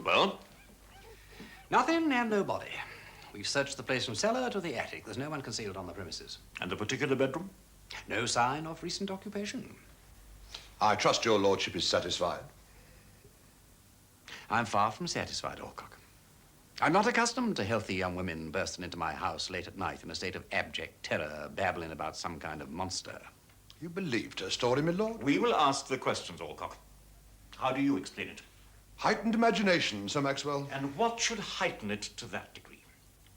Well? Nothing and nobody. We've searched the place from cellar to the attic. There's no one concealed on the premises. And the particular bedroom? No sign of recent occupation. I trust your lordship is satisfied. I'm far from satisfied, Alcock. I'm not accustomed to healthy young women bursting into my house late at night in a state of abject terror, babbling about some kind of monster. You believed her story, my lord? We will ask the questions, Alcock. How do you explain it? Heightened imagination, Sir Maxwell. And what should heighten it to that degree?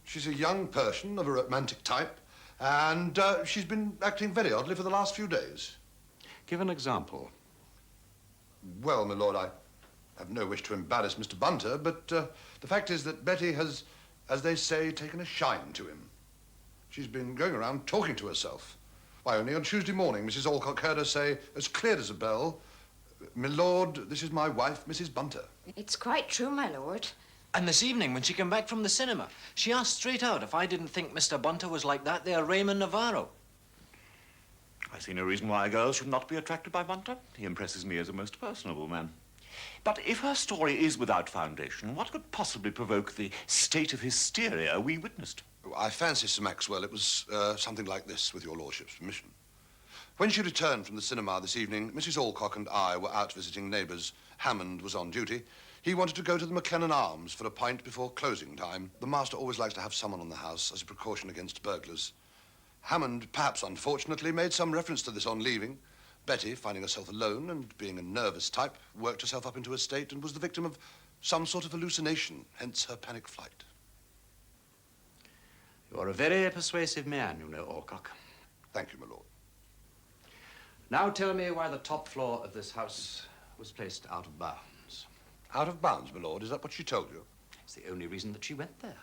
She's a young person of a romantic type, and she's been acting very oddly for the last few days. Give an example. Well, my lord, I have no wish to embarrass Mr. Bunter, but the fact is that Betty has, as they say, taken a shine to him. She's been going around talking to herself. Why, only on Tuesday morning, Mrs. Alcock heard her say, as clear as a bell, "My lord, this is my wife, Mrs. Bunter." It's quite true, my lord. And this evening, when she came back from the cinema, she asked straight out if I didn't think Mr. Bunter was like that there Raymond Navarro. I see no reason why a girl should not be attracted by Bunter. He impresses me as a most personable man. But if her story is without foundation, what could possibly provoke the state of hysteria we witnessed? I fancy, Sir Maxwell, it was something like this, with your lordship's permission. When she returned from the cinema this evening, Mrs. Alcock and I were out visiting neighbours. Hammond was on duty. He wanted to go to the McKennan Arms for a pint before closing time. The master always likes to have someone on the house as a precaution against burglars. Hammond, perhaps unfortunately, made some reference to this on leaving. Betty, finding herself alone and being a nervous type, worked herself up into a state and was the victim of some sort of hallucination, hence her panic flight. You're a very persuasive man, you know, Alcock. Thank you, my lord. Now tell me why the top floor of this house was placed out of bounds. Out of bounds, my lord? Is that what she told you? It's the only reason that she went there.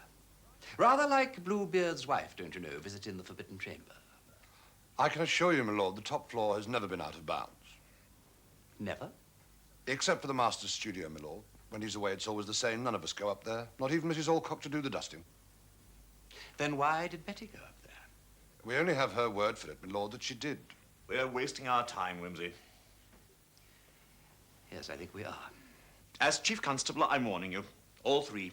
Rather like Bluebeard's wife, don't you know, visiting the Forbidden Chamber. I can assure you, my lord, the top floor has never been out of bounds. Never? Except for the master's studio, my lord. When he's away, it's always the same. None of us go up there. Not even Mrs. Alcock to do the dusting. Then why did Betty go up there? We only have her word for it, my lord, that she did. We're wasting our time, Wimsey. Yes, I think we are. As Chief Constable, I'm warning you, all three.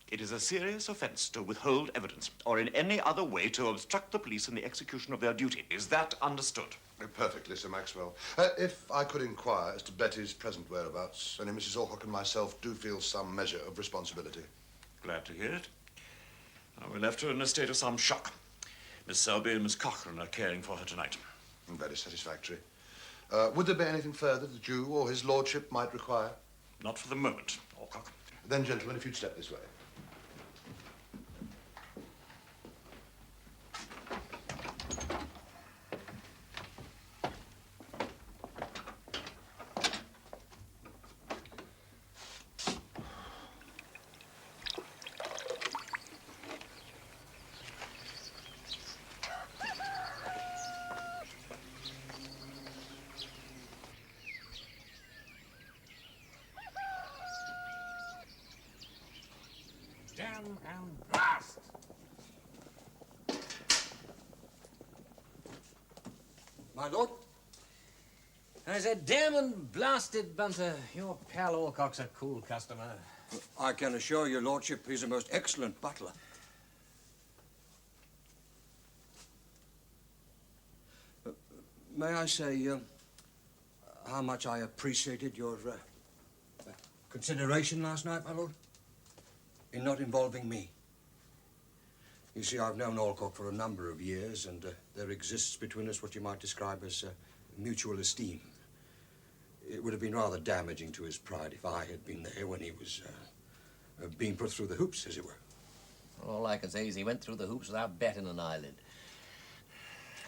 It is a serious offense to withhold evidence or in any other way to obstruct the police in the execution of their duty. Is that understood? Perfectly, Sir Maxwell. If I could inquire as to Betty's present whereabouts, only Mrs. Alcock and myself do feel some measure of responsibility. Glad to hear it. We left her in a state of some shock. Miss Selby and Miss Cochrane are caring for her tonight. Very satisfactory. Would there be anything further that you or his lordship might require? Not for the moment, Alcock. Then, gentlemen, if you'd step this way. Damn and blast! My lord? I said, damn and blasted, Bunter. Your pal Alcock's a cool customer. I can assure your lordship he's a most excellent butler. May I say how much I appreciated your consideration last night, my lord? In not involving me. You see, I've known Alcock for a number of years, and there exists between us what you might describe as mutual esteem. It would have been rather damaging to his pride if I had been there when he was being put through the hoops, as it were. All I can say is he went through the hoops without batting an eyelid.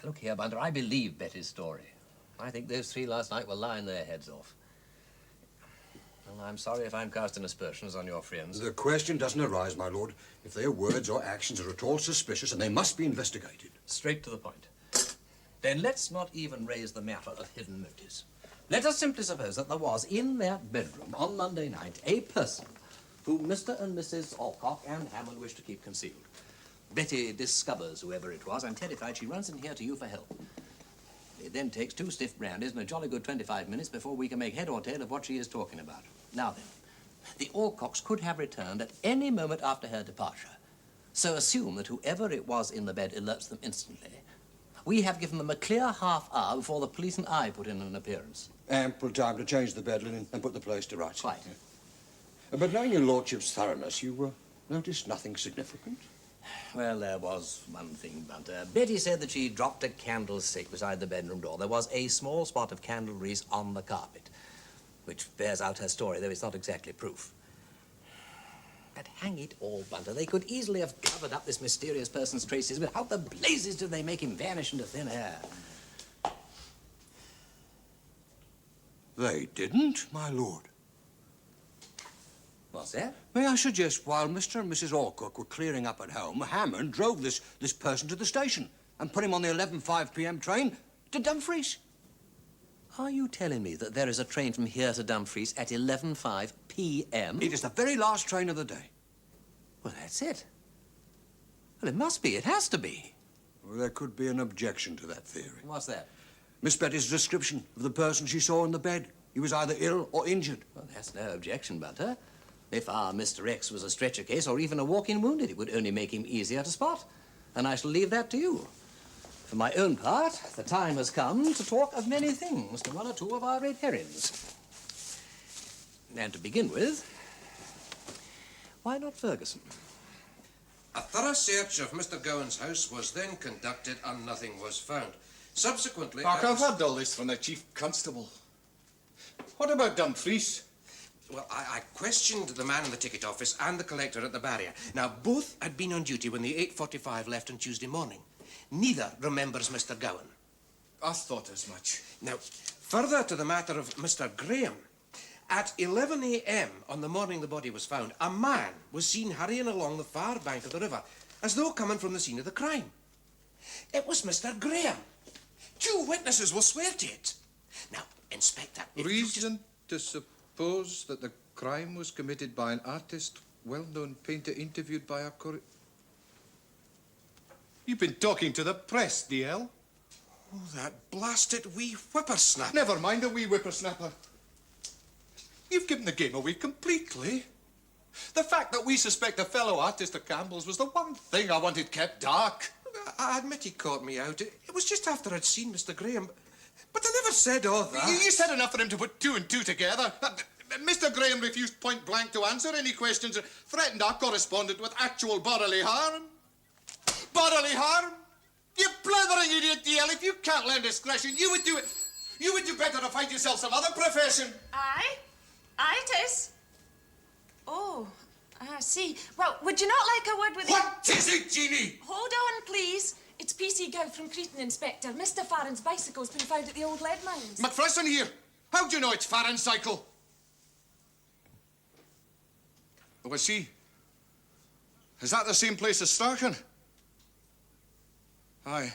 Look here, Bunter, I believe Betty's story. I think those three last night were lying their heads off. Well, I'm sorry if I'm casting aspersions on your friends. The question doesn't arise, my lord, if their words or actions are at all suspicious, and they must be investigated. Straight to the point. Then let's not even raise the matter of hidden motives. Let us simply suppose that there was in that bedroom on Monday night a person whom Mr. and Mrs. Alcock and Hammond wish to keep concealed. Betty discovers whoever it was, and terrified, she runs in here to you for help. It then takes 2 stiff brandies and a jolly good 25 minutes before we can make head or tail of what she is talking about. Now then, the Alcocks could have returned at any moment after her departure. So assume that whoever it was in the bed alerts them instantly. We have given them a clear half hour before the police and I put in an appearance. Ample time to change the bed linen and put the place to rights. Quite. But knowing your lordship's thoroughness, you noticed nothing significant? Well, there was one thing, Bunter. Betty said that she dropped a candlestick beside the bedroom door. There was a small spot of candle grease on the carpet, which bears out her story, though it's not exactly proof. But hang it all, Bunter, they could easily have covered up this mysterious person's traces, but how the blazes did they make him vanish into thin air? They didn't, my lord. What's that? May I suggest, while Mr. and Mrs. Alcock were clearing up at home, Hammond drove this person to the station and put him on the 11:05 p.m. train to Dumfries. Are you telling me that there is a train from here to Dumfries at 11:05 p.m.? It is the very last train of the day. Well, that's it. Well, it must be. It has to be. Well, there could be an objection to that theory. What's that? Miss Betty's description of the person she saw in the bed. He was either ill or injured. Well, that's no objection, Bunter. If our Mr. X was a stretcher case or even a walk-in wounded, it would only make him easier to spot. And I shall leave that to you. For my own part, the time has come to talk of many things to one or two of our red herrings. And to begin with, why not Ferguson? A thorough search of Mr. Gowan's house was then conducted and nothing was found. Subsequently... I've had all this from the Chief Constable. What about Dumfries? Well, I questioned the man in the ticket office and the collector at the barrier. Now, both had been on duty when the 8:45 left on Tuesday morning. Neither remembers Mr. Gowan. I thought as much. Now, further to the matter of Mr. Graham, at 11 a.m. on the morning the body was found, a man was seen hurrying along the far bank of the river, as though coming from the scene of the crime. It was Mr. Graham. 2 witnesses will swear to it. Now, Inspector... Reason to suppose that the crime was committed by an artist, well-known painter interviewed by our You've been talking to the press, DL. Oh, that blasted wee whippersnapper. Never mind the wee whippersnapper. You've given the game away completely. The fact that we suspect a fellow artist of Campbell's was the one thing I wanted kept dark. I admit he caught me out. It was just after I'd seen Mr. Graham. But I never said all that. You said enough for him to put 2 and 2 together. Mr. Graham refused point blank to answer any questions and threatened our correspondent with actual bodily harm. Bodily harm? You blithering idiot, DL. If you can't learn discretion, you would do it. You would do better to find yourself some other profession. Aye? Aye, it is. Oh, I see. Well, would you not like a word with... What is it, Jeannie? Hold on, please. It's PC Gow from Cretan, Inspector. Mr. Farren's bicycle's been found at the old lead mines. McPherson here. How do you know it's Farren's cycle? Was she? Is that the same place as Starkin? Aye.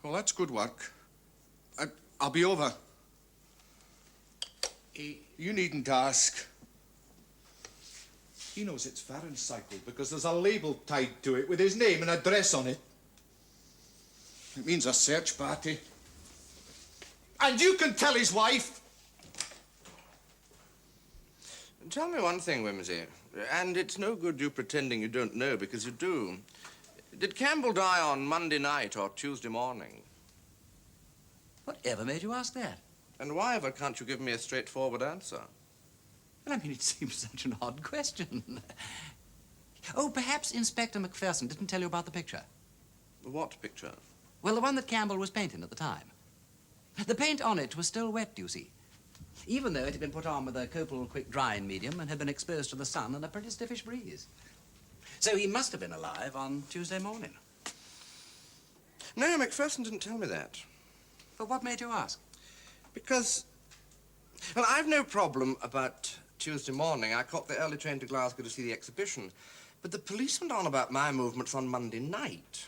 Well, that's good work. I'll be over. You needn't ask. He knows it's Farren's cycle because there's a label tied to it with his name and address on it. It means a search party. And you can tell his wife. Tell me one thing, Wimsey, and it's no good you pretending you don't know, because you do. Did Campbell die on Monday night or Tuesday morning? Whatever made you ask that? And why ever can't you give me a straightforward answer? Well, I mean, it seems such an odd question. Oh, perhaps Inspector McPherson didn't tell you about the picture. What picture? Well, the one that Campbell was painting at the time. The paint on it was still wet, you see, even though it had been put on with a copal quick-drying medium and had been exposed to the sun and a pretty stiffish breeze. So he must have been alive on Tuesday morning. No, Macpherson didn't tell me that. But what made you ask? Because, well, I've no problem about Tuesday morning. I caught the early train to Glasgow to see the exhibition. But the police went on about my movements on Monday night.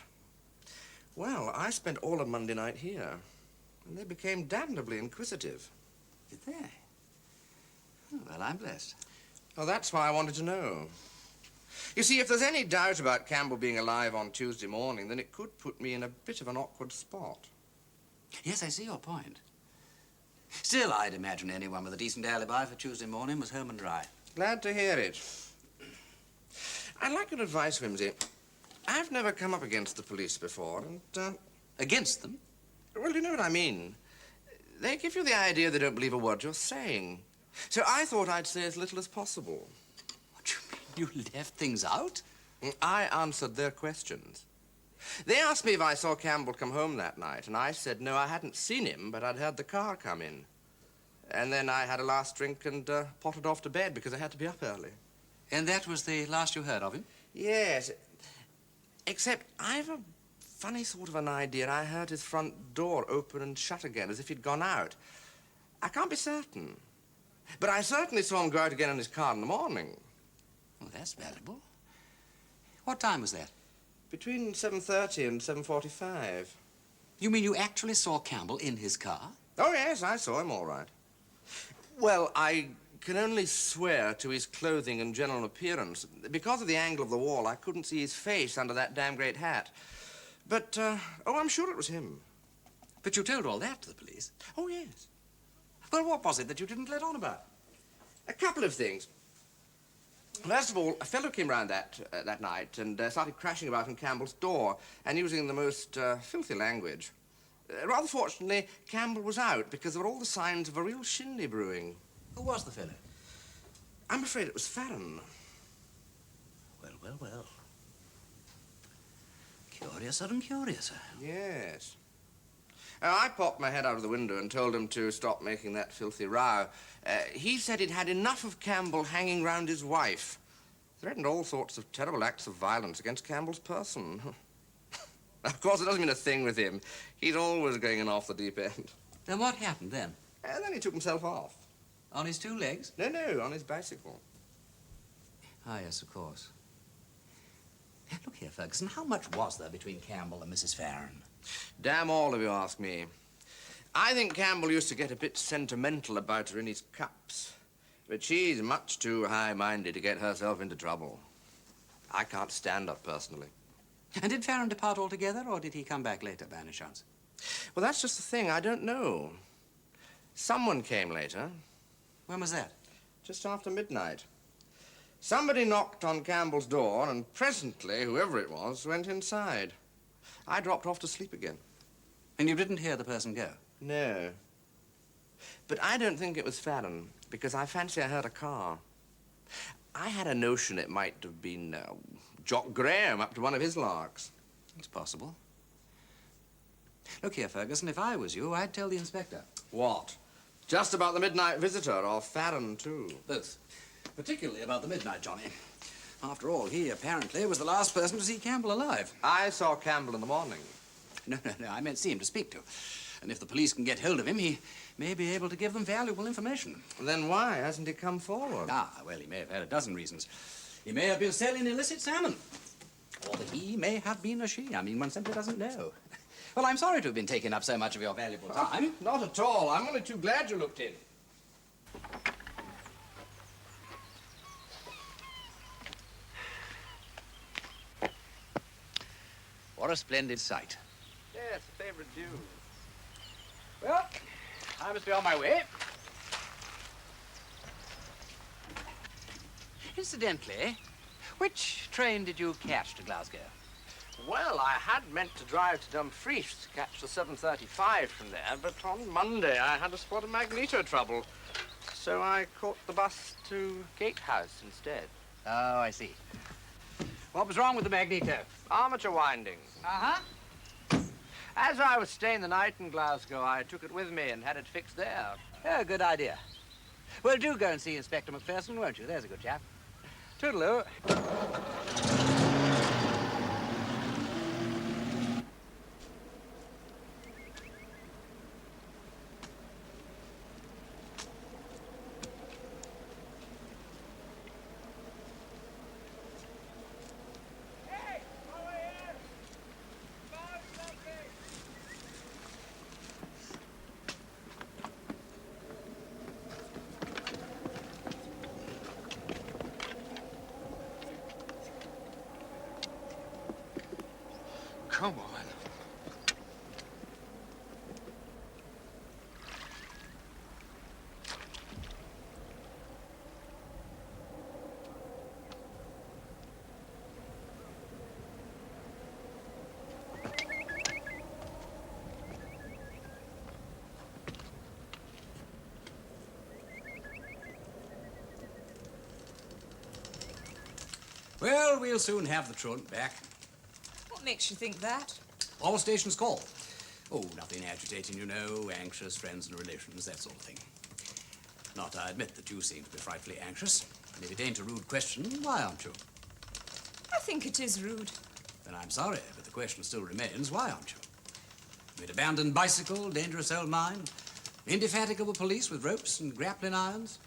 Well, I spent all of Monday night here, and they became damnably inquisitive. Did they? Oh, well, I'm blessed. Well, that's why I wanted to know. You see, if there's any doubt about Campbell being alive on Tuesday morning, then it could put me in a bit of an awkward spot. Yes, I see your point. Still, I'd imagine anyone with a decent alibi for Tuesday morning was home and dry. Glad to hear it. I'd like your advice, Wimsey. I've never come up against the police before, and, Against them? Well, you know what I mean. They give you the idea they don't believe a word you're saying. So I thought I'd say as little as possible. What do you mean? You left things out? I answered their questions. They asked me if I saw Campbell come home that night, and I said no, I hadn't seen him, but I'd heard the car come in. And then I had a last drink and potted off to bed because I had to be up early. And that was the last you heard of him? Yes, except I've a funny sort of an idea. I heard his front door open and shut again, as if he'd gone out. I can't be certain. But I certainly saw him go out again in his car in the morning. Well, that's valuable. What time was that? Between 7:30 and 7:45. You mean you actually saw Campbell in his car? Oh, yes, I saw him all right. Well, I can only swear to his clothing and general appearance. Because of the angle of the wall, I couldn't see his face under that damn great hat. But, oh, I'm sure it was him. But you told all that to the police? Oh, yes. Well, what was it that you didn't let on about? A couple of things. First of all, a fellow came round that night and started crashing about on Campbell's door and using the most filthy language. Rather fortunately, Campbell was out because there were all the signs of a real shindy brewing. Who was the fellow? I'm afraid it was Farren. Well, well, well. Curiouser and curiouser. Yes. I popped my head out of the window and told him to stop making that filthy row. He said he'd had enough of Campbell hanging round his wife. Threatened all sorts of terrible acts of violence against Campbell's person. Of course, it doesn't mean a thing with him. He's always going in off the deep end. Then what happened then? And then he took himself off. On his two legs? No, on his bicycle. Ah, yes, of course. Look here, Ferguson, how much was there between Campbell and Mrs. Farren? Damn all of you ask me. I think Campbell used to get a bit sentimental about her in his cups. But she's much too high-minded to get herself into trouble. I can't stand her personally. And did Farren depart altogether, or did he come back later, by any chance? Well, that's just the thing. I don't know. Someone came later. When was that? Just after midnight. Somebody knocked on Campbell's door, and presently, whoever it was, went inside. I dropped off to sleep again. And you didn't hear the person go? No. But I don't think it was Farren, because I fancy I heard a car. I had a notion it might have been Jock Graham up to one of his larks. It's possible. Look here, Ferguson, if I was you, I'd tell the inspector. What? Just about the midnight visitor, or Farren, too? Both. Particularly about the midnight Johnny. After all, he apparently was the last person to see Campbell alive. I saw Campbell in the morning. No, I meant see him to speak to. And if the police can get hold of him, he may be able to give them valuable information. Then why hasn't he come forward? Ah, well, he may have had a dozen reasons. He may have been selling illicit salmon. Or that he may have been a she. I mean, one simply doesn't know. Well, I'm sorry to have been taking up so much of your valuable time. Not at all. I'm only too glad you looked in. What a splendid sight. Yes, a favorite view. Well, I must be on my way. Incidentally, which train did you catch to Glasgow? Well, I had meant to drive to Dumfries to catch the 7:35 from there, but on Monday I had a spot of magneto trouble. So I caught the bus to Gatehouse instead. Oh, I see. What was wrong with the magneto? Armature winding. Uh-huh. As I was staying the night in Glasgow, I took it with me and had it fixed there. Oh, good idea. Well, do go and see Inspector Macpherson, won't you? There's a good chap. Toodaloo. Well, we'll soon have the truant back. What makes you think that? All stations call. Oh, nothing agitating, you know. Anxious friends and relations, that sort of thing. Not, I admit that you seem to be frightfully anxious. And if it ain't a rude question, why aren't you? I think it is rude. Then I'm sorry, but the question still remains, why aren't you? With abandoned bicycle, dangerous old mine, indefatigable police with ropes and grappling irons,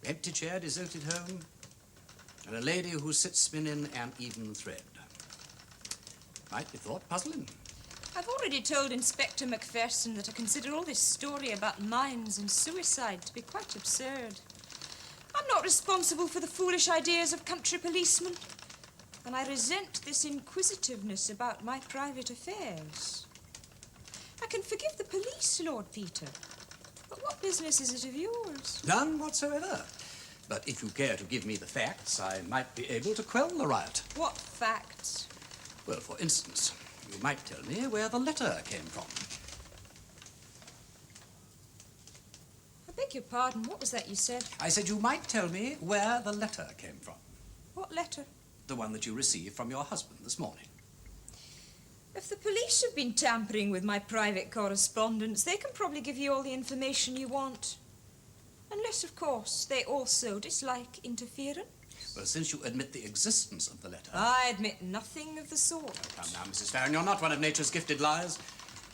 empty chair, deserted home, and a lady who sits spinning an even thread. Might be thought puzzling. I've already told Inspector Macpherson that I consider all this story about mines and suicide to be quite absurd. I'm not responsible for the foolish ideas of country policemen, and I resent this inquisitiveness about my private affairs. I can forgive the police, Lord Peter, but what business is it of yours? None whatsoever. But if you care to give me the facts, I might be able to quell the riot. What facts? Well, for instance, you might tell me where the letter came from. I beg your pardon, what was that you said? I said you might tell me where the letter came from. What letter? The one that you received from your husband this morning. If the police have been tampering with my private correspondence, they can probably give you all the information you want. Unless, of course, they also dislike interference. Well, since you admit the existence of the letter... I admit nothing of the sort. Come now, Mrs. Farren, you're not one of nature's gifted liars.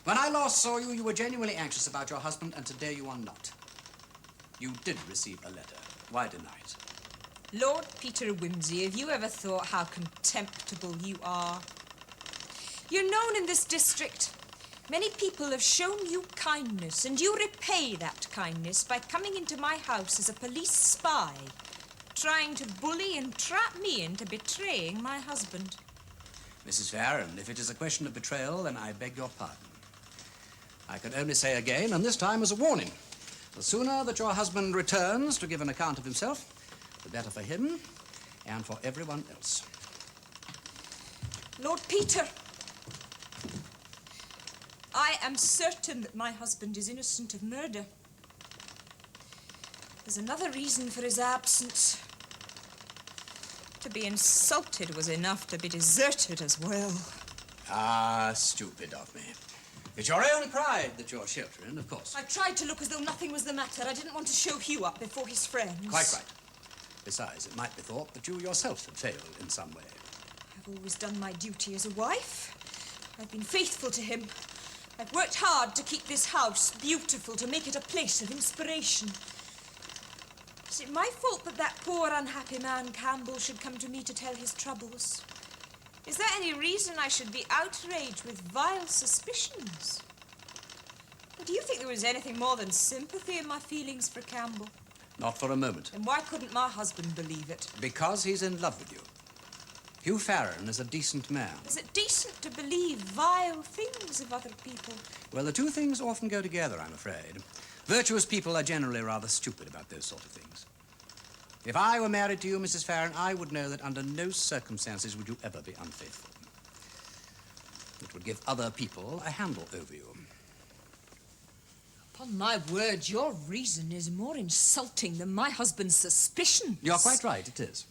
When I last saw you, you were genuinely anxious about your husband, and today you are not. You did receive a letter. Why deny it? Lord Peter Wimsey, have you ever thought how contemptible you are? You're known in this district. Many people have shown you kindness, and you repay that kindness by coming into my house as a police spy, trying to bully and trap me into betraying my husband. Mrs. Farren, if it is a question of betrayal, then I beg your pardon. I can only say again, and this time as a warning, the sooner that your husband returns to give an account of himself, the better for him and for everyone else. Lord Peter, I am certain that my husband is innocent of murder. There's another reason for his absence. To be insulted was enough to be deserted as well. Ah, stupid of me. It's your own pride that you're sheltering, of course. I tried to look as though nothing was the matter. I didn't want to show Hugh up before his friends. Quite right. Besides, it might be thought that you yourself had failed in some way. I've always done my duty as a wife. I've been faithful to him. I've worked hard to keep this house beautiful, to make it a place of inspiration. Is it my fault that that poor, unhappy man, Campbell, should come to me to tell his troubles? Is there any reason I should be outraged with vile suspicions? Or do you think there was anything more than sympathy in my feelings for Campbell? Not for a moment. And why couldn't my husband believe it? Because he's in love with you. Hugh Farren is a decent man. Is it decent to believe vile things of other people? Well, the two things often go together, I'm afraid. Virtuous people are generally rather stupid about those sort of things. If I were married to you, Mrs. Farren, I would know that under no circumstances would you ever be unfaithful. It would give other people a handle over you. Upon my word, your reason is more insulting than my husband's suspicions. You're quite right, it is.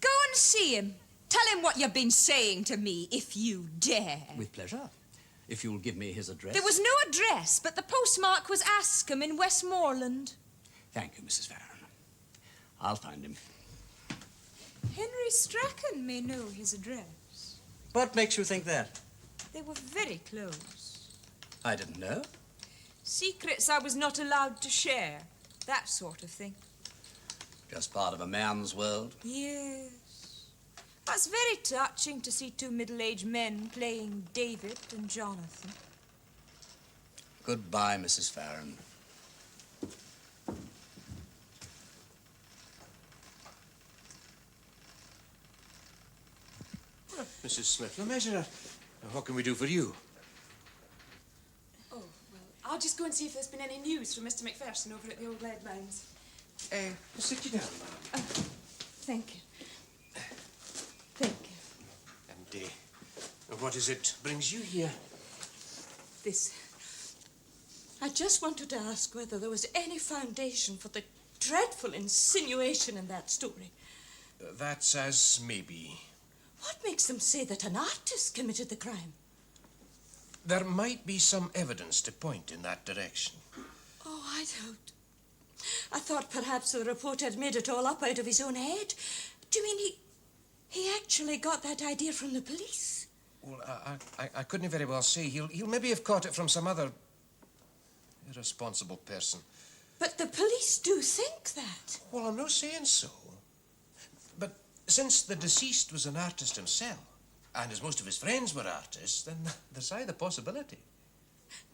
Go and see him. Tell him what you've been saying to me, if you dare. With pleasure. If you'll give me his address. There was no address, but the postmark was Ascombe in Westmoreland. Thank you, Mrs. Farren. I'll find him. Henry Strachan may know his address. What makes you think that? They were very close. I didn't know. Secrets I was not allowed to share. That sort of thing. Just part of a man's world. Yes. That's very touching to see two middle-aged men playing David and Jonathan. Goodbye, Mrs. Farren. Mrs. Smith, the measure. What can we do for you? Oh, well, I'll just go and see if there's been any news from Mr. Macpherson over at the old lead mines. Sit you down, ma'am. Thank you. Thank you. And what is it brings you here? This. I just wanted to ask whether there was any foundation for the dreadful insinuation in that story. That's as may be. What makes them say that an artist committed the crime? There might be some evidence to point in that direction. Oh, I don't. I thought perhaps the reporter had made it all up out of his own head. Do you mean he actually got that idea from the police? Well, I couldn't very well say. He'll maybe have caught it from some other irresponsible person. But the police do think that. Well, I'm not saying so. But since the deceased was an artist himself, and as most of his friends were artists, then there's either possibility.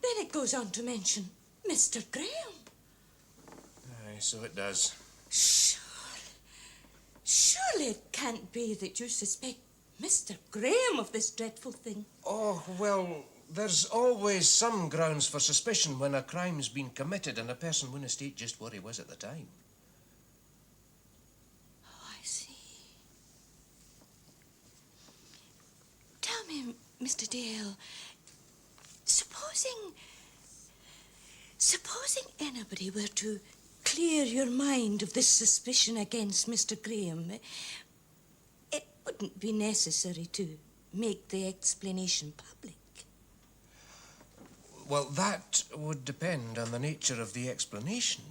Then it goes on to mention Mr. Graham. Aye, so it does. Surely it can't be that you suspect Mr. Graham of this dreadful thing. Oh, well, there's always some grounds for suspicion when a crime's been committed and a person wouldn't state just what he was at the time. Oh, I see. Tell me, Mr. Dale, supposing anybody were to clear your mind of this suspicion against Mr. Graham, it wouldn't be necessary to make the explanation public. Well, that would depend on the nature of the explanation.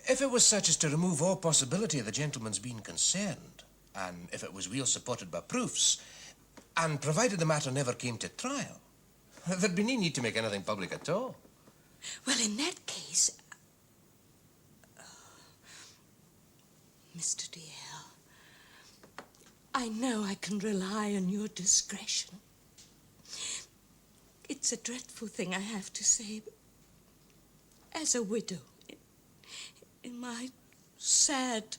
If it was such as to remove all possibility of the gentleman's being concerned, and if it was well supported by proofs, and provided the matter never came to trial, there'd be no need to make anything public at all. Well, in that case, Mr. Dale, I know I can rely on your discretion. It's a dreadful thing I have to say, but as a widow, in my sad,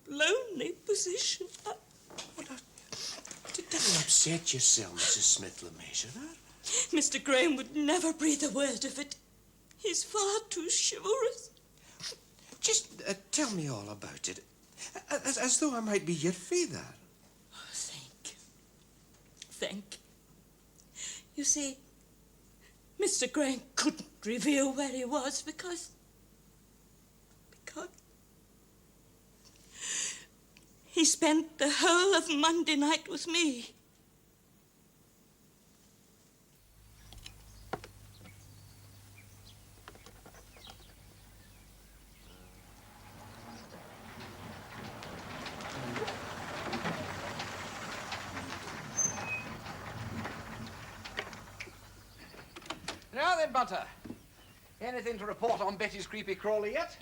lonely position, Don't upset yourself, Mrs. Smith LeMessurier. Mr. Graham would never breathe a word of it. He's far too chivalrous. Just tell me all about it, as though I might be your father. Oh, thank you. You see, Mr. Graham couldn't reveal where he was because he spent the whole of Monday night with me. Now then, Butler. Anything to report on Betty's creepy crawler yet?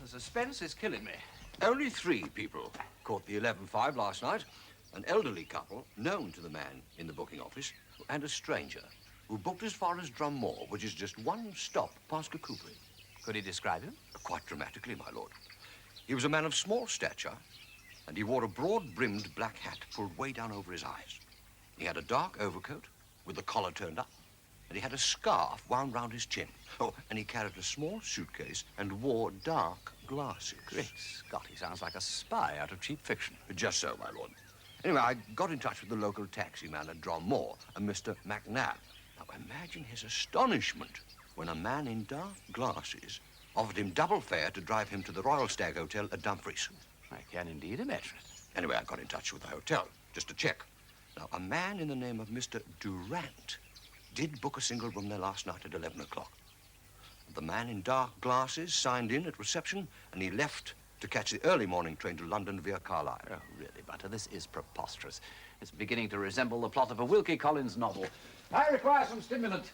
The suspense is killing me. Only 3 people caught the 11.5 last night. An elderly couple, known to the man in the booking office, and a stranger, who booked as far as Drummore, which is just 1 stop past Coopering. Could he describe him? Quite dramatically, my lord. He was a man of small stature, and he wore a broad-brimmed black hat pulled way down over his eyes. He had a dark overcoat with the collar turned up, and he had a scarf wound round his chin. Oh, and he carried a small suitcase and wore dark glasses. Great Scott, he sounds like a spy out of cheap fiction. Just so, my lord. Anyway, I got in touch with the local taxi man at Drummore, a Mr. McNabb. Now, imagine his astonishment when a man in dark glasses offered him double fare to drive him to the Royal Stag Hotel at Dumfries. I can indeed imagine it. Anyway, I got in touch with the hotel, just to check. Now, a man in the name of Mr. Durant did book a single room there last night at 11 o'clock. The man in dark glasses signed in at reception, and he left to catch the early morning train to London via Carlisle. Oh, really, Butter, this is preposterous. It's beginning to resemble the plot of a Wilkie Collins novel. I require some stimulant.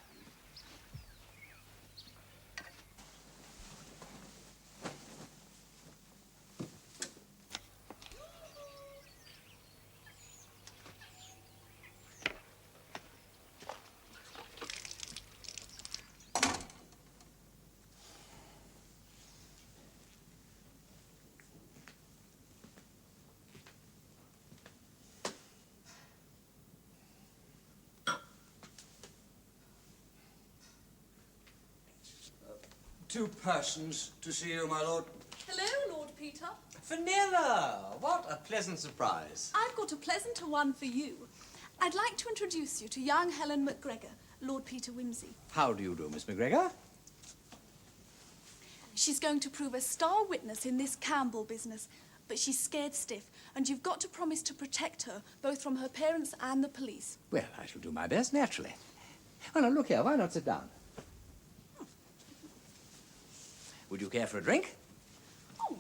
Two persons to see you, my lord. Hello, Lord Peter. Vanilla! What a pleasant surprise. I've got a pleasanter one for you. I'd like to introduce you to young Helen MacGregor, Lord Peter Wimsey. How do you do, Miss MacGregor? She's going to prove a star witness in this Campbell business. but she's scared stiff, and you've got to promise to protect her, both from her parents and the police. Well, I shall do my best, naturally. Well, now, look here, why not sit down? Would you care for a drink? Oh,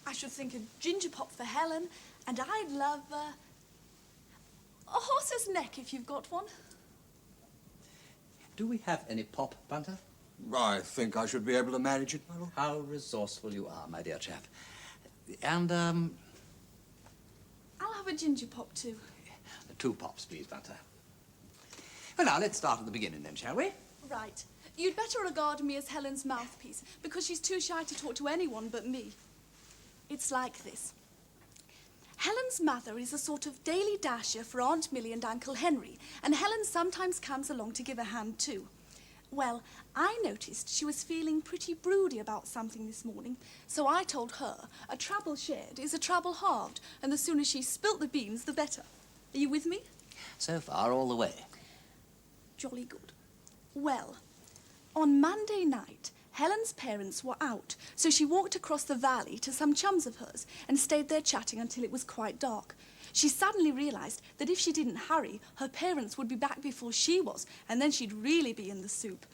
I should think a ginger pop for Helen, and I'd love a horse's neck if you've got one. Do we have any pop, Bunter? I think I should be able to manage it, my lord. How resourceful you are, my dear chap. And, I'll have a ginger pop, too. 2 pops, please, Bunter. Well, now, let's start at the beginning, then, shall we? Right. You'd better regard me as Helen's mouthpiece, because she's too shy to talk to anyone but me. It's like this. Helen's mother is a sort of daily dasher for Aunt Millie and Uncle Henry, and Helen sometimes comes along to give a hand, too. Well, I noticed she was feeling pretty broody about something this morning, so I told her a trouble shared is a trouble halved, and the sooner she spilt the beans, the better. Are you with me? So far, all the way. Jolly good. Well, on Monday night, Helen's parents were out, so she walked across the valley to some chums of hers and stayed there chatting until it was quite dark. She suddenly realised that if she didn't hurry, her parents would be back before she was, and then she'd really be in the soup.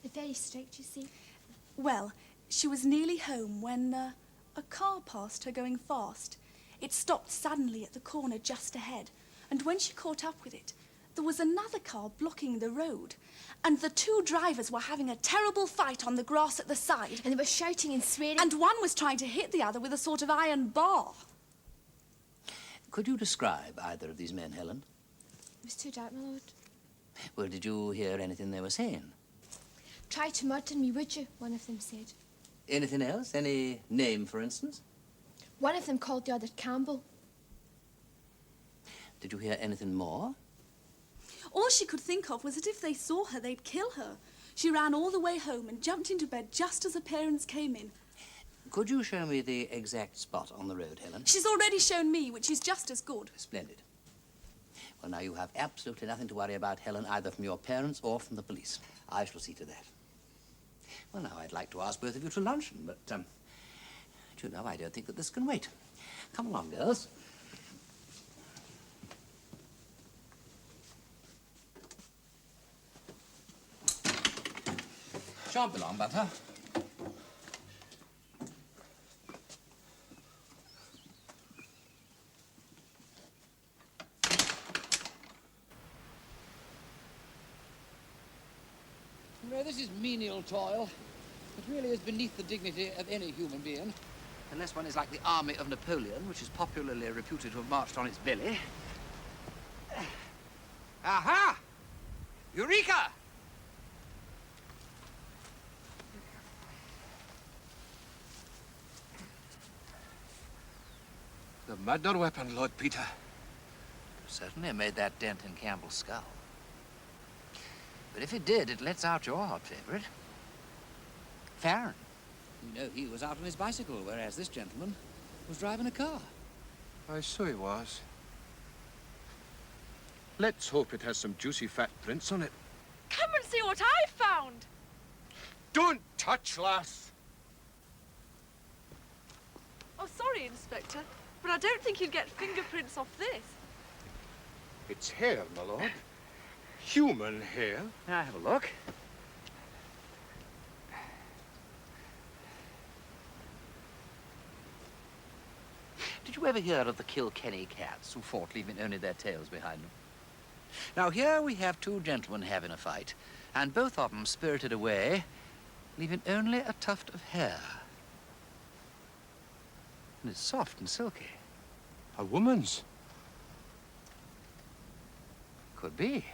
They're very strict, you see. Well, she was nearly home when a car passed her going fast. It stopped suddenly at the corner just ahead, and when she caught up with it, there was another car blocking the road, and the 2 drivers were having a terrible fight on the grass at the side. And they were shouting and swearing. And one was trying to hit the other with a sort of iron bar. Could you describe either of these men, Helen? It was too dark, my lord. Well, did you hear anything they were saying? Try to murder me, would you? One of them said. Anything else? Any name, for instance? One of them called the other Campbell. Did you hear anything more? All she could think of was that if they saw her, they'd kill her. She ran all the way home and jumped into bed just as her parents came in. Could you show me the exact spot on the road, Helen? She's already shown me, which is just as good. Splendid. Well, now, you have absolutely nothing to worry about, Helen, either from your parents or from the police. I shall see to that. Well, now, I'd like to ask both of you to luncheon, but, do you know, I don't think that this can wait. Come along, girls. Shan't be long, Butler. No, this is menial toil. It really is beneath the dignity of any human being. Unless one is like the army of Napoleon, which is popularly reputed to have marched on its belly. Aha! Eureka! The murder weapon, Lord Peter. Certainly made that dent in Campbell's skull. But if it did, it lets out your hot favourite. Farren. You know, he was out on his bicycle, whereas this gentleman was driving a car. I so he was. Let's hope it has some juicy fat prints on it. Come and see what I've found. Don't touch, lass. Oh, sorry, Inspector, but I don't think you'd get fingerprints off this. It's hair, my lord. Human hair. May I have a look? Did you ever hear of the Kilkenny cats who fought, leaving only their tails behind them? Now, here we have 2 gentlemen having a fight, and both of them spirited away, leaving only a tuft of hair. And it's soft and silky. A woman's. Could be.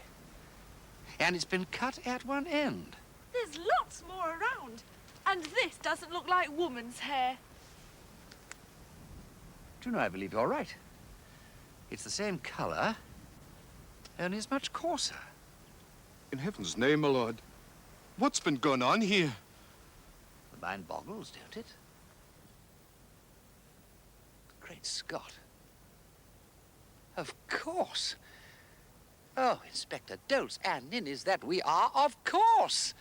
And it's been cut at one end. There's lots more around. And this doesn't look like woman's hair. Do you know, I believe you're right. It's the same colour, only it's much coarser. In heaven's name, my lord, what's been going on here? The mind boggles, don't it? Great Scott. Of course. Oh, Inspector, dolts and ninnies that we are, of course.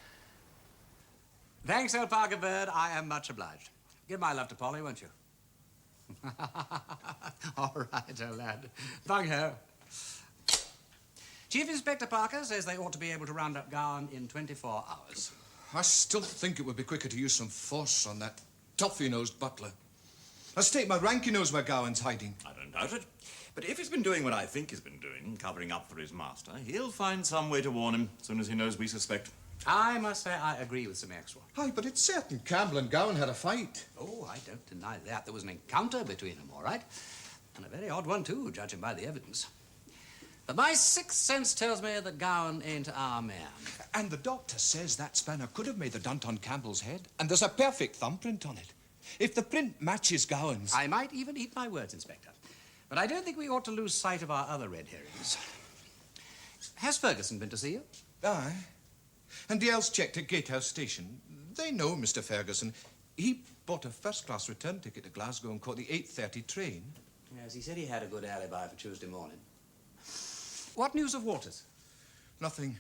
Thanks, old Parker Bird. I am much obliged. Give my love to Polly, won't you? All right, old lad. Bung ho. Chief Inspector Parker says they ought to be able to round up Gowan in 24 hours. I still think it would be quicker to use some force on that toffee-nosed Butler. I stake my rank he knows where Gowan's hiding. I don't doubt it. But if he's been doing what I think he's been doing, covering up for his master, he'll find some way to warn him as soon as he knows we suspect. I must say I agree with Sir Maxwell. Aye, but it's certain Campbell and Gowan had a fight. Oh, I don't deny that. There was an encounter between them, all right. And a very odd one, too, judging by the evidence. But my sixth sense tells me that Gowan ain't our man. And the doctor says that spanner could have made the dent on Campbell's head, and there's a perfect thumbprint on it. If the print matches Gowan's... I might even eat my words, Inspector. But I don't think we ought to lose sight of our other red herrings. Has Ferguson been to see you? Aye. And Dale's checked at Gatehouse Station. They know Mr. Ferguson. He bought a first-class return ticket to Glasgow and caught the 8:30 train. Yes, he said he had a good alibi for Tuesday morning. What news of Waters? Nothing.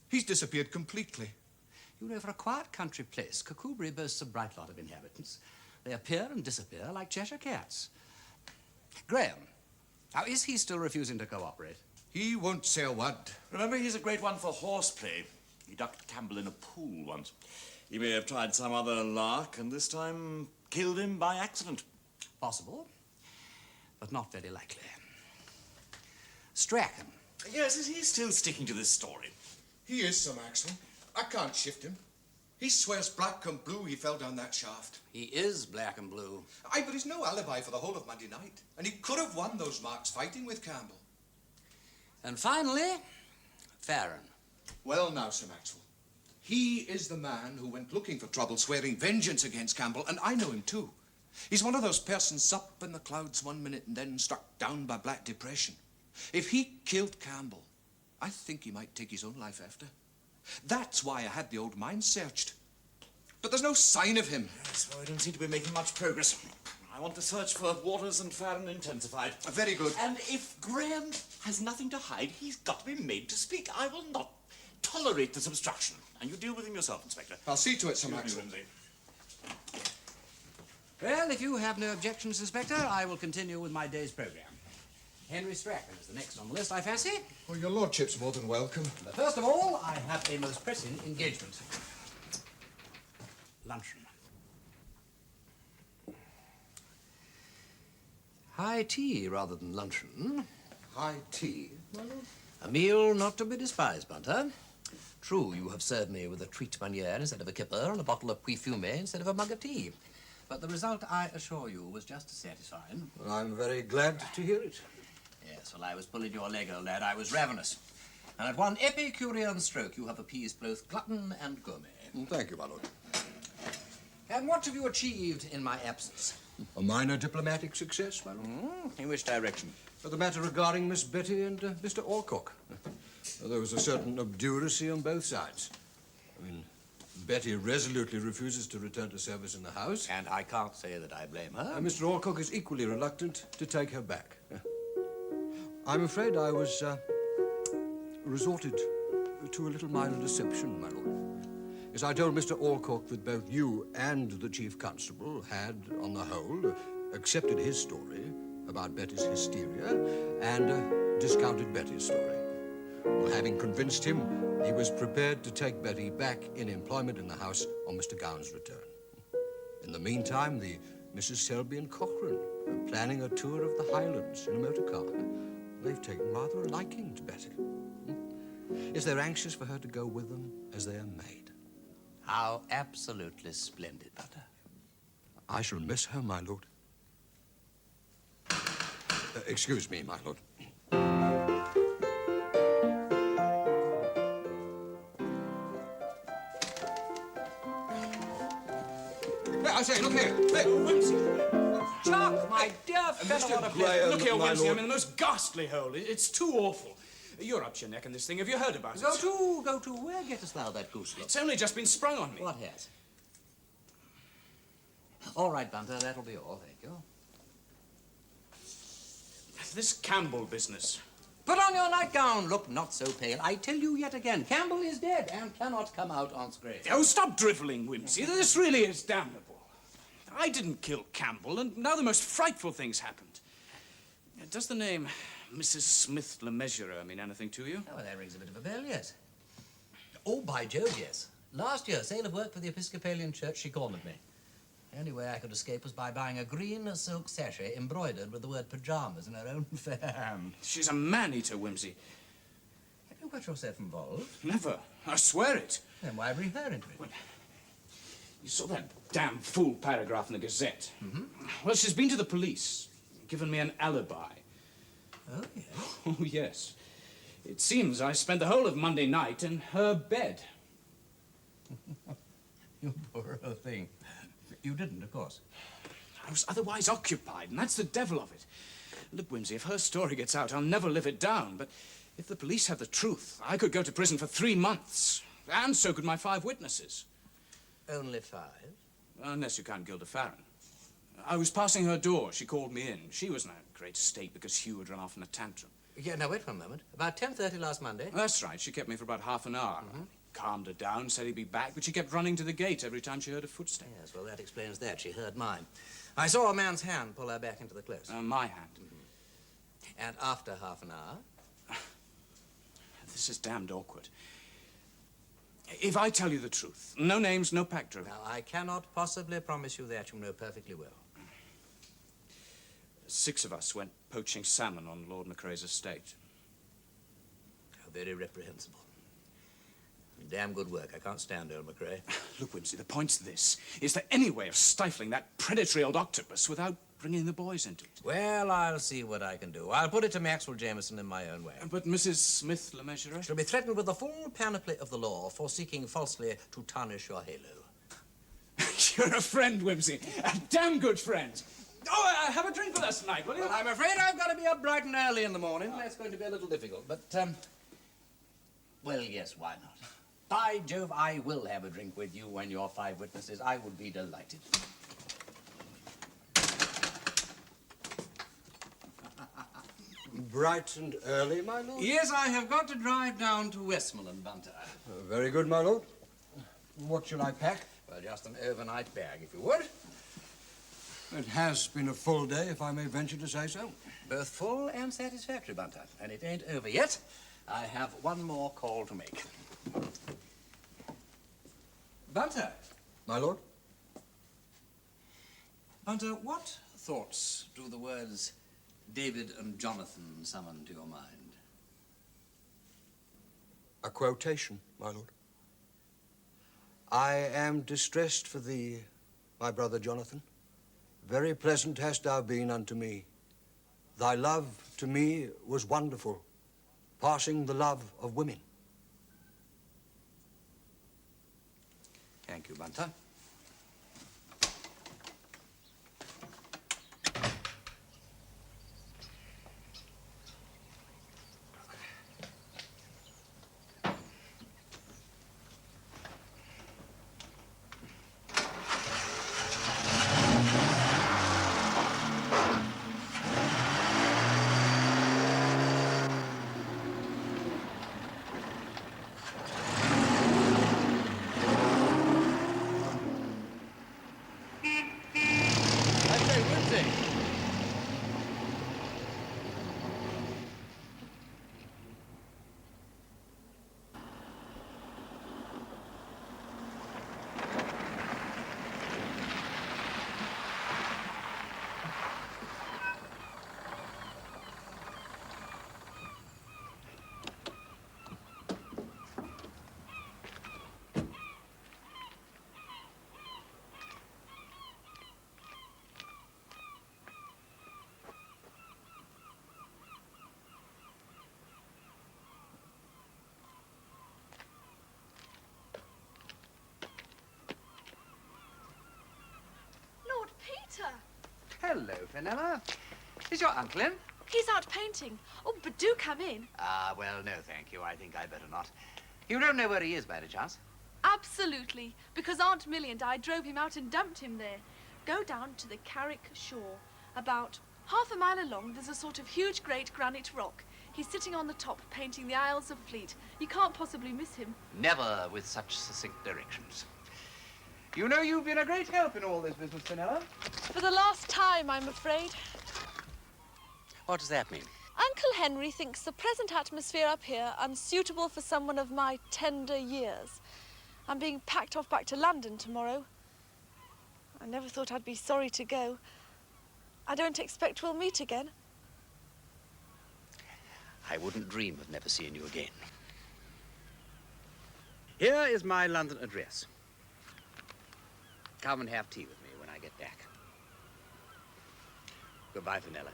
He's disappeared completely. You know, for a quiet country place, Kirkcudbright boasts a bright lot of inhabitants. They appear and disappear like Cheshire cats. Graham, now is he still refusing to cooperate? He won't say a word. Remember, he's a great one for horseplay. He ducked Campbell in a pool once. He may have tried some other lark and this time killed him by accident. Possible, but not very likely. Strachan. Yes, is he still sticking to this story? He is, Sir Maxwell. I can't shift him. He swears black and blue he fell down that shaft. He is black and blue. Aye, but he's no alibi for the whole of Monday night. And he could have won those marks fighting with Campbell. And finally, Farren. Well now, Sir Maxwell. He is the man who went looking for trouble, swearing vengeance against Campbell, and I know him too. He's one of those persons up in the clouds one minute and then struck down by black depression. If he killed Campbell, I think he might take his own life after. That's why I had the old mine searched. But there's no sign of him. Yes, well, we don't seem to be making much progress. I want the search for Waters and Farren intensified. Very good. And if Graham has nothing to hide, he's got to be made to speak. I will not tolerate this obstruction. And you deal with him yourself, Inspector. I'll see to it, Sir Maxwell. Well, if you have no objections, Inspector, I will continue with my day's program. Henry Strachan is the next on the list, I fancy. Well, your lordship's more than welcome. But first of all, I have a most pressing engagement. Luncheon. High tea rather than luncheon. High tea? A meal not to be despised, Bunter. True, you have served me with a treat manière instead of a kipper and a bottle of puy fumé instead of a mug of tea. But the result, I assure you, was just as satisfying. Well, I'm very glad to hear it. Yes, well, I was pulling your leg, old lad. I was ravenous. And at one Epicurean stroke, you have appeased both glutton and gourmet. Thank you, my lord. And what have you achieved in my absence? A minor diplomatic success, my lord. In which direction? For the matter regarding Miss Betty and Mr. Alcock. There was a certain obduracy on both sides. I mean, Betty resolutely refuses to return to service in the house. And I can't say that I blame her. And Mr. Alcock is equally reluctant to take her back. I'm afraid I was resorted to a little minor deception, my lord. As I told Mr. Alcock that both you and the chief constable had, on the whole, accepted his story about Betty's hysteria and discounted Betty's story. Well, having convinced him, he was prepared to take Betty back in employment in the house on Mr. Gowan's return. In the meantime, the Mrs. Selby and Cochrane are planning a tour of the Highlands in a motor car. They've taken rather a liking to Betty. Yes, they're anxious for her to go with them as they are made. How absolutely splendid, Butter. I shall miss her, my lord. Excuse me, my lord. I say, look here. Hey, Wimsey. Chuck, my dear fellow. Mr. Graham, Look here, my Wimsey, lord. I'm in the most ghastly hole. It's too awful. You're up to your neck in this thing. Have you heard about it? Go to. Where gettest thou that goose look? It's only just been sprung on me. What has? All right, Bunter, that'll be all, thank you. This Campbell business. Put on your nightgown. Look not so pale. I tell you yet again, Campbell is dead and cannot come out on screen. Oh, stop drivelling, Wimsey. This really is damnable. I didn't kill Campbell, and now the most frightful things happened. Does the name Mrs. Smith Le Measurer mean anything to you? Oh, that rings a bit of a bell, yes. Oh, by Jove, yes. Last year, sale of work for the Episcopalian Church, she cornered me. The only way I could escape was by buying a green silk sachet embroidered with the word pyjamas in her own fair hand. She's a man-eater, Wimsey. Have you got yourself involved? Never. I swear it. Then why bring her into it? Well, you saw that damn fool paragraph in the Gazette. Mm-hmm. Well, she's been to the police, given me an alibi. Oh, yes? Oh, yes. It seems I spent the whole of Monday night in her bed. You poor old thing. You didn't, of course. I was otherwise occupied, and that's the devil of it. Look, Wimsey, if her story gets out, I'll never live it down. But if the police have the truth, I could go to prison for 3 months. And so could my 5 witnesses. Only 5? Unless you count Gilda Farren. I was passing her door. She called me in. She was in a great state because Hugh had run off in a tantrum. Yeah, now, wait one moment. About 10:30 last Monday? That's right. She kept me for about half an hour. Mm-hmm. Calmed her down, said he'd be back, but she kept running to the gate every time she heard a footstep. Yes, well, that explains that. She heard mine. I saw a man's hand pull her back into the close. My hand. Mm-hmm. And after half an hour? This is damned awkward. If I tell you the truth, no names, no pack driven. Now, I cannot possibly promise you that. You know perfectly well. 6 of us went poaching salmon on Lord McRae's estate. How very reprehensible. Damn good work. I can't stand old McRae. Look, Wimsey, the point's this. Is there any way of stifling that predatory old octopus without bringing the boys into it? Well, I'll see what I can do. I'll put it to Maxwell Jameson in my own way. But Mrs. Smith Le Measurer? She'll be threatened with the full panoply of the law for seeking falsely to tarnish your halo. You're a friend, Wimsey. A damn good friend. Oh, have a drink with us tonight, will you? Well, I'm afraid I've got to be up bright and early in the morning. That's going to be a little difficult, but, well, yes, why not? By Jove, I will have a drink with you and your 5 witnesses. I would be delighted. Bright and early, my lord? Yes, I have got to drive down to Westmoreland, Bunter. Very good, my lord. What shall I pack? Well, just an overnight bag, if you would. It has been a full day, if I may venture to say so. Both full and satisfactory, Bunter. And it ain't over yet. I have one more call to make. Bunter. My lord? Bunter, what thoughts do the words David and Jonathan summon to your mind? A quotation, my lord. I am distressed for thee, my brother Jonathan. Very pleasant hast thou been unto me. Thy love to me was wonderful, passing the love of women. Thank you, Bunter. Peter! Hello, Fenella. Is your uncle in? He's out painting. Oh, but do come in. Well, no, thank you. I think I'd better not. You don't know where he is, by any chance? Absolutely, because Aunt Millie and I drove him out and dumped him there. Go down to the Carrick shore. About half a mile along, there's a sort of huge, great granite rock. He's sitting on the top, painting the Isles of Fleet. You can't possibly miss him. Never with such succinct directions. You know you've been a great help in all this business, Fenella. For the last time, I'm afraid. What does that mean? Uncle Henry thinks the present atmosphere up here unsuitable for someone of my tender years. I'm being packed off back to London tomorrow. I never thought I'd be sorry to go. I don't expect we'll meet again. I wouldn't dream of never seeing you again. Here is my London address. Come and have tea with me when I get back. Goodbye, Fenella.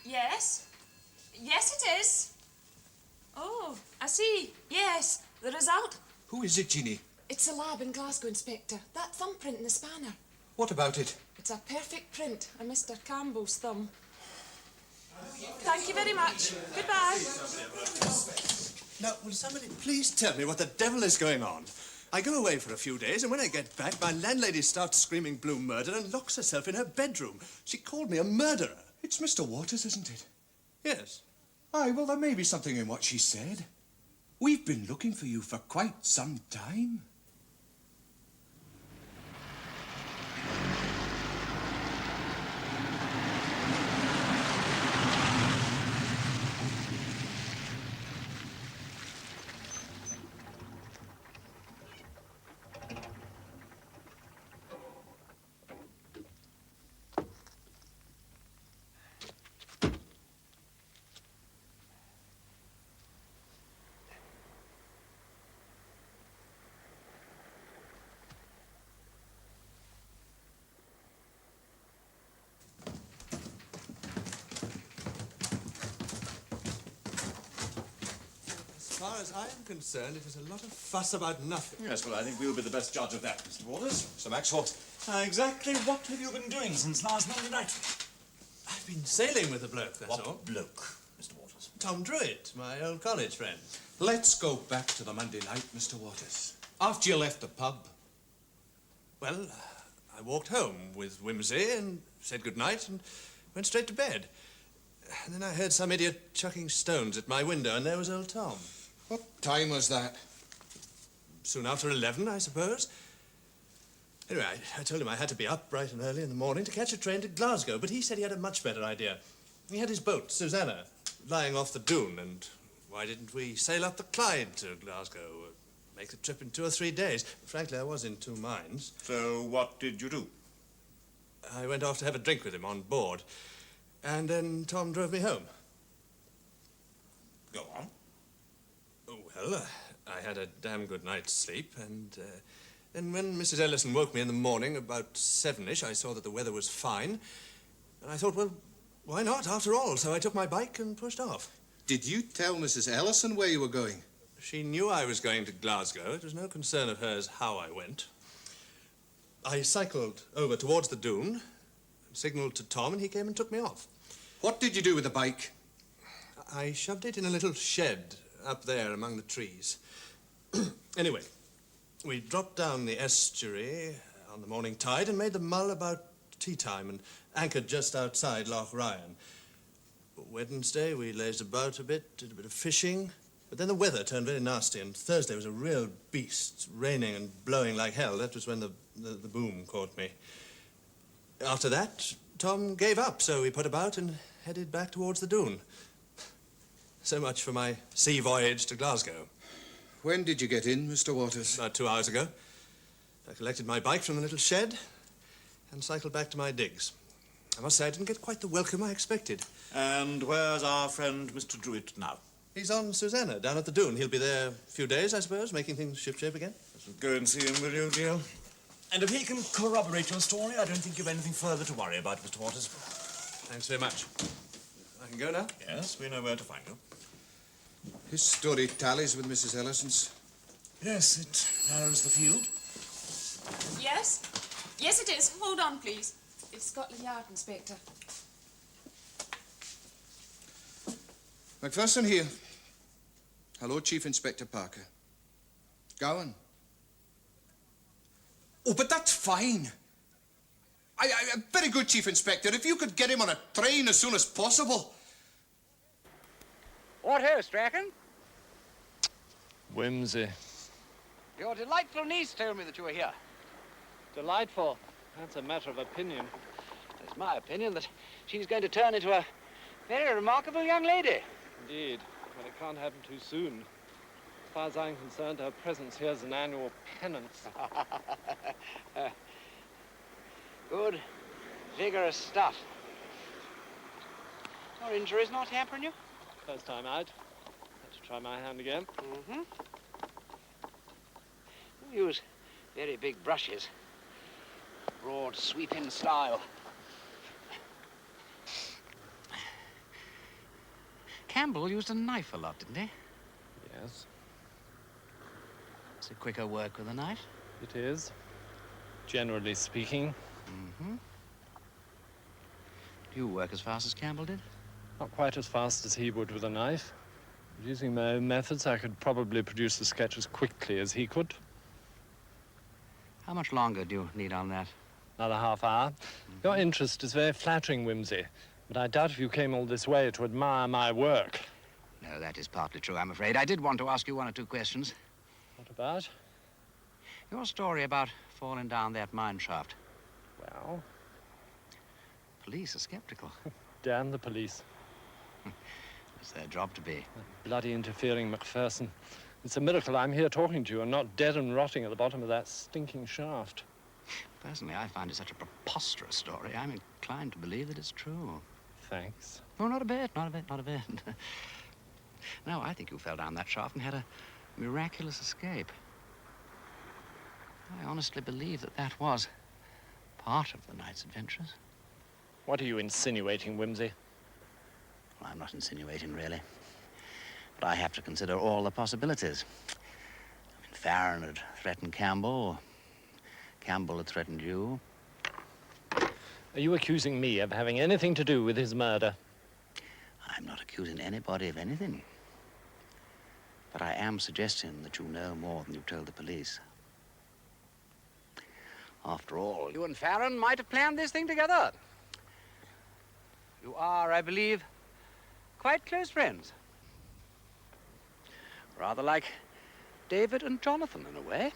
Yes? Yes, it is. Oh, I see. Yes, the result. Who is it, Jeannie? It's a lab in Glasgow, Inspector. That thumbprint in the spanner. What about it? It's a perfect print of Mr. Campbell's thumb. Thank you very much. Goodbye. Now, will somebody please tell me what the devil is going on? I go away for a few days, and when I get back, my landlady starts screaming blue murder and locks herself in her bedroom. She called me a murderer. It's Mr. Waters, isn't it? Yes. Aye, well, there may be something in what she said. We've been looking for you for quite some time. As far as I am concerned, it was a lot of fuss about nothing. Yes, well, I think we'll be the best judge of that, Mr. Waters. Sir Maxwell. Exactly what have you been doing since last Monday night? I've been sailing with the bloke, that's all. What bloke, Mr. Waters? Tom Druitt, my old college friend. Let's go back to the Monday night, Mr. Waters. After you left the pub. Well, I walked home with Wimsey and said good night and went straight to bed. And then I heard some idiot chucking stones at my window, and there was old Tom. What time was that? Soon after 11, I suppose. Anyway, I told him I had to be up bright and early in the morning to catch a train to Glasgow, but he said he had a much better idea. He had his boat, Susanna, lying off the dune, and why didn't we sail up the Clyde to Glasgow? Make the trip in 2 or 3 days. Frankly, I was in two minds. So what did you do? I went off to have a drink with him on board, and then Tom drove me home. Go on. Oh, well, I had a damn good night's sleep, and then when Mrs. Ellison woke me in the morning about 7-ish, I saw that the weather was fine, and I thought, well, why not, after all? So I took my bike and pushed off. Did you tell Mrs. Ellison where you were going? She knew I was going to Glasgow. It was no concern of hers how I went. I cycled over towards the dune, signaled to Tom, and he came and took me off. What did you do with the bike? I shoved it in a little shed up there among the trees. Anyway, we dropped down the estuary on the morning tide and made the Mull about tea time and anchored just outside Loch Ryan. Wednesday, we lazed about a bit, did a bit of fishing, but then the weather turned very nasty, and Thursday was a real beast, raining and blowing like hell. That was when the boom caught me. After that, Tom gave up, so we put about and headed back towards the dune. So much for my sea voyage to Glasgow. When did you get in, Mr. Waters? About 2 hours ago. I collected my bike from the little shed and cycled back to my digs. I must say I didn't get quite the welcome I expected. And where's our friend Mr. Druitt now? He's on Susanna, down at the dune. He'll be there a few days, I suppose, making things shipshape again. Go and see him, will you, dear? And if he can corroborate your story, I don't think you've anything further to worry about, Mr. Waters. Thanks very much. I can go now? Yes, we know where to find you. His story tallies with Mrs. Ellison's. Yes, it narrows the field. Yes? Yes, it is. Hold on, please. It's Scotland Yard, Inspector. Macpherson here. Hello, Chief Inspector Parker. Gowan. Oh, but that's fine. Very good, Chief Inspector. If you could get him on a train as soon as possible. What ho, Strachan? Wimsey. Your delightful niece told me that you were here. Delightful. That's a matter of opinion. It's my opinion that she's going to turn into a very remarkable young lady. Indeed, but it can't happen too soon. As far as I'm concerned, her presence here is an annual penance. Good, vigorous stuff. Your injury's not hampering you? First time out. Had to try my hand again. Mm-hmm. You use very big brushes. Broad, sweeping style. Campbell used a knife a lot, didn't he? Yes. It's a quicker work with a knife. It is, generally speaking. Mm-hmm. Do you work as fast as Campbell did? Not quite as fast as he would with a knife. But using my own methods, I could probably produce the sketch as quickly as he could. How much longer do you need on that? Another half hour. Your interest is very flattering, Wimsey, but I doubt if you came all this way to admire my work. No, that is partly true, I'm afraid. I did want to ask you one or two questions. What about? Your story about falling down that mine shaft. Well? Police are skeptical. Damn the police. It's their job to be. Bloody interfering Macpherson. It's a miracle I'm here talking to you and not dead and rotting at the bottom of that stinking shaft. Personally, I find it such a preposterous story. I'm inclined to believe that it's true. Thanks. No, not a bit, not a bit, not a bit. No, I think you fell down that shaft and had a miraculous escape. I honestly believe that that was part of the night's adventures. What are you insinuating, Wimsey? Well, I'm not insinuating, really. But I have to consider all the possibilities. I mean, Farren had threatened Campbell. Campbell had threatened you. Are you accusing me of having anything to do with his murder? I'm not accusing anybody of anything. But I am suggesting that you know more than you've told the police. After all, you and Farren might have planned this thing together. You are, I believe, quite close friends. Rather like David and Jonathan, in a way.